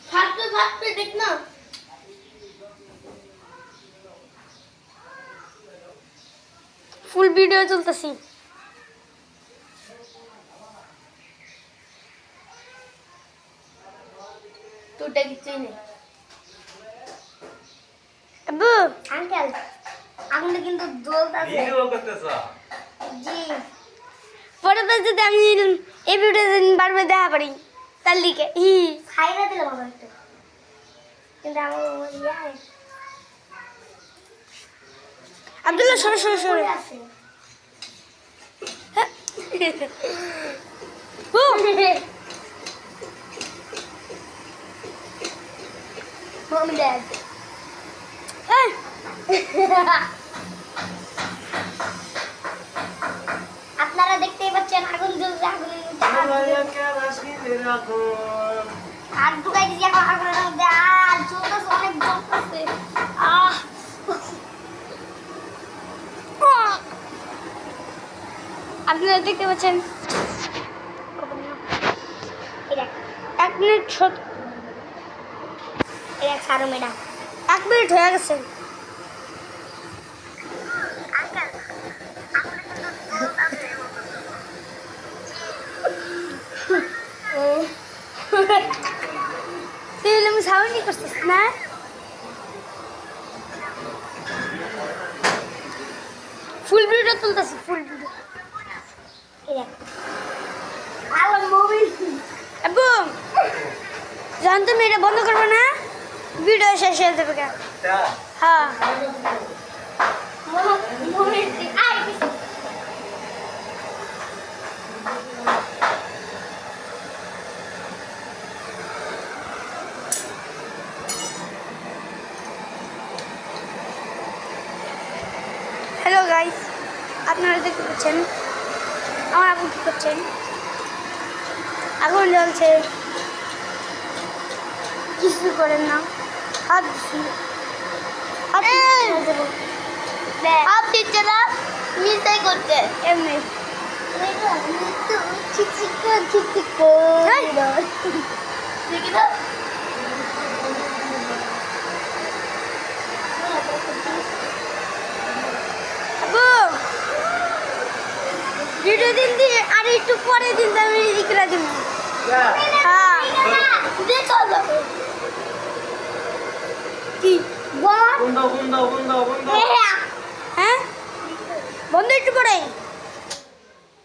फाटते देख ना full video चलतेছি टूटे किच्छु नहीं अब्बू अंकल আপনি কিন্তু জ্বলতাছে ভিডিও করতেছ জি পরে যদি আমি এই ভিডিওতে বারবার দেখা পারি তার লিখে খাইরা দিলাম আমার একটু কিন্তু আমার ইয়া আব্দুল্লাহ সরে সরে সরে ও মম ড্যাড এই আপনারা দেখতেই পাচ্ছেন আগুন জ্বলছে আগুনের মধ্যে আর ঢুকাই দিছি এখন আগুনের মধ্যে আর জ্বলতেছে অনেক জ্বলতেছে আপনারা দেখতে পাচ্ছেন 1 মিনিট সারো মেডা 1 মিনিট হয়ে গেছে আমি সাউন্ডই করছিস না ফুল ভিডিও তুলতেছি ফুল ভিডিও আব্বু জান তুমি এটা বন্ধ করবে না ভিডিও শেষ হয়ে যাবে হ্যাঁ হ্যালো গাইস আপনারা দেখতে পাচ্ছেন আমার আগুন কী করছেন আগুন জ্বলছে কিছু করেন না হাত দিচ্ছে না মিস্টেক করছে এমনি দেখি না ভিডিও দিন দিয়ে আর একটু পরে দিন আমি ইকরা দিব হ্যাঁ দেখো কি বন্ধ হ্যাঁ বন্ধ একটু পরে